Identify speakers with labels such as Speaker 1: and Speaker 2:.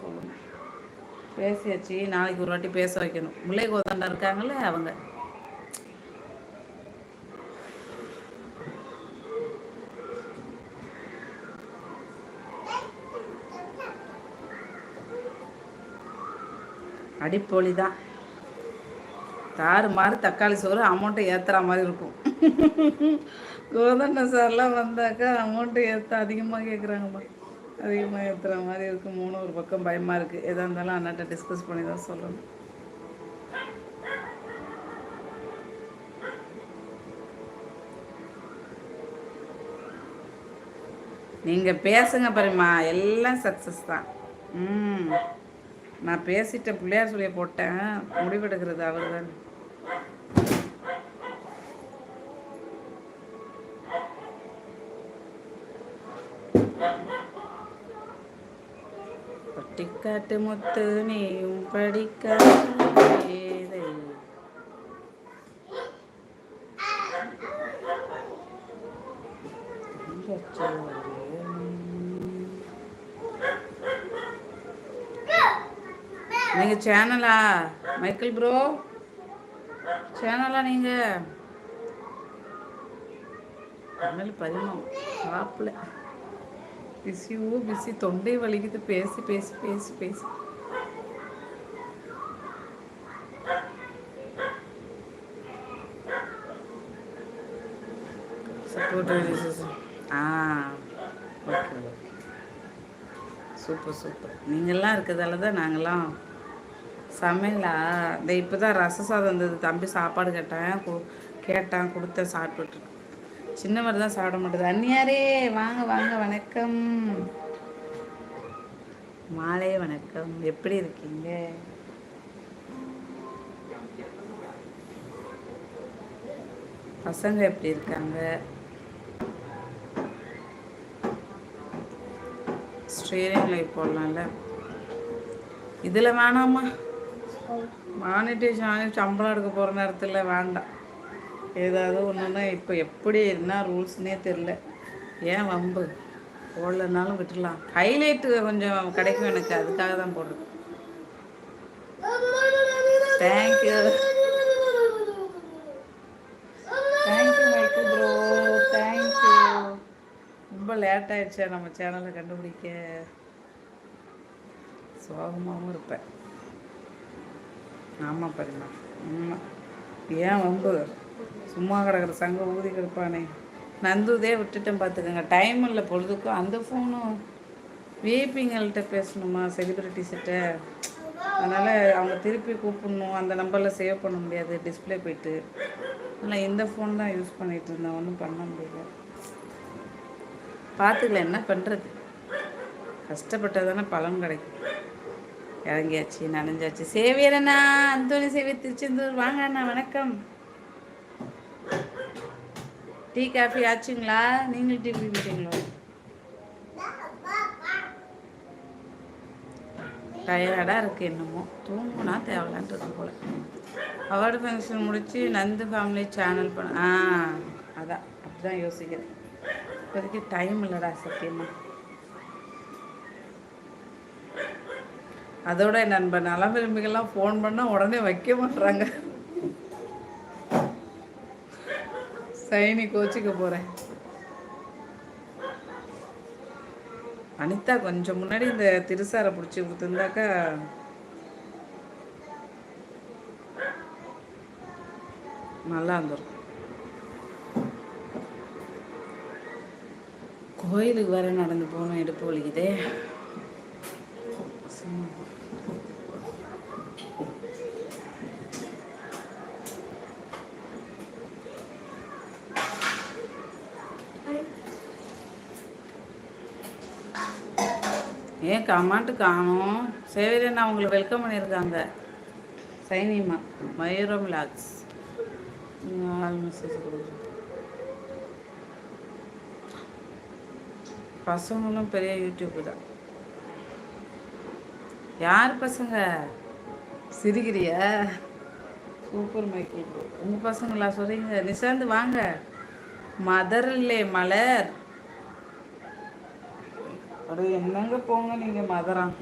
Speaker 1: சொல்லணும். பேசியாச்சு, நாளைக்கு ஒரு வாட்டி பேச வைக்கணும். முல்லை கோதாண்டா இருக்காங்கல்ல அவங்க. அடிப்பொலி தான். தாறு மாறு தக்காளி சோறு அமௌண்ட்டை ஏற்றுற மாதிரி இருக்கும். கோதண்ட சார்லாம் வந்தாக்கா அமௌண்ட்டு அதிகமாக கேட்குறாங்கம்மா. அதிகமாக ஏற்றுற மாதிரி இருக்கும். ஒரு பக்கம் பயமாக இருக்குது. எதாக இருந்தாலும் அண்ணாட்ட டிஸ்கஸ் பண்ணி தான் சொல்லணும். நீங்கள் பேசுங்க பாருமா, எல்லாம் சக்ஸஸ் தான். நான் பேசிட்டேன், பிள்ளையார் சொல்லிய போட்டேன். முடிவெடுக்கிறது அவர் தான். பட்டிக்காட்டு முத்து நீயும் படிக்காத. நீங்கள் சேனலா மைக்கேல் ப்ரோ? சேனலா நீங்கள்? தமிழ் பரிமம் சாப்பிடல. பிஸியோ பிஸி, தொண்டை வலிக்குது. பேசி பேசி பேசி பேசி support. Okay okay, super super. நீங்கள்லாம் இருக்கிறதால தான் நாங்கள்லாம் சமையலா. இந்த இப்போ தான் ரச சாதம் இருந்தது. தம்பி சாப்பாடு கேட்டான் கொடுத்தேன், சாப்பிட்டுட்டு. சின்னவர் தான் சாப்பிட மாட்டேது. அண்ணியாரே வாங்க வாங்க, வணக்கம், மாலை வணக்கம். எப்படி இருக்கீங்க? பசங்க எப்படி இருக்காங்க? ஸ்ட்ரீரிங் லைஃப் போடலாம்ல. இதில் வேணாமா, மானிட்டேஷன் சம்பளம் எடுக்க போகிற நேரத்தில் வேண்டாம். ஏதாவது ஒன்றுன்னா இப்போ எப்படி என்ன ரூல்ஸ்னே தெரில. ஏன் வம்பு? போடலனாலும் விட்டுடலாம். ஹைலைட்டு கொஞ்சம் கிடைக்கும் எனக்கு, அதுக்காக தான் போடுறேன். Thank you thank you Michael bro, thank you. ரொம்ப லேட் ஆகிடுச்சா நம்ம சேனலை கண்டுபிடிக்க. சோகமாகவும் இருப்பேன். ஆமாம் பாருமா, ஆமாம். ஏன் வம்பு? சும்மா கிடக்கிற சங்க ஊதி கிடப்பானே. நந்துதே விட்டுட்டேன் பார்த்துக்கோங்க. டைம் இல்லை பொழுதுக்கும். அந்த ஃபோனும் விஐபிங்கள்கிட்ட பேசணுமா, செலிப்ரிட்டிஸ்கிட்ட. அதனால் அவங்க திருப்பி கூப்பிடணும். அந்த நம்பரில் சேவ் பண்ண முடியாது, டிஸ்பிளே போயிட்டு. அதனால் இந்த ஃபோன் தான் யூஸ் பண்ணிகிட்டு இருந்தேன். ஒன்றும் பண்ண முடியல. பார்த்துக்கல, என்ன பண்ணுறது? கஷ்டப்பட்டால் தானே பலன் கிடைக்கும். இறங்கியாச்சு, நனைஞ்சாச்சு. சேவியர் அண்ணா, அந்தோனி சேவியர், திருச்செந்தூர் வாங்க அண்ணா, வணக்கம். டீ காஃபி ஆச்சுங்களா? நீங்கள் டீ குடிப்பீங்களோ? டயர்டாக இருக்குது. என்னமோ தூங்குனா தேவலான்றது போல். அவார்டு ஃபங்க்ஷன் முடித்து நந்து ஃபேமிலி சேனல் அதான் அப்படி தான் யோசிக்கிறேன். இப்போதைக்கு டைம் இல்லைடா சத்தியமாக. அதோட நண்பன் நலம் விரும்பிகள்லாம் ஃபோன் பண்ணால் உடனே வைக்க மாட்டுறாங்க. சைனி கோச்சிக்க போகிறேன். அனிதா கொஞ்சம் முன்னாடி இந்த திருசாரை பிடிச்சி கொடுத்துருந்தாக்கா நல்லா இருந்திருக்கும். கோயிலுக்கு வர நடந்து போகணும், இடுப்பு வலிக்குதே. ஏன் கமெண்ட்டு காணும்? சேவியரண்ணா அவங்களை வெல்கம் பண்ணியிருக்காங்க. சைனிமா மயூரம் லாக்ஸ் மெசேஜ் கொடுக்குறேன். பசங்களும் பெரிய யூடியூப்பு தான். யார் பசங்க? சிரிக்கிறியா? Super Michael. உங்கள் பசங்களா சொல்கிறீங்க? நிசாந்து வாங்க. மதரில்லே மலர். அட என்னங்க போங்க நீங்கள் மதரான்.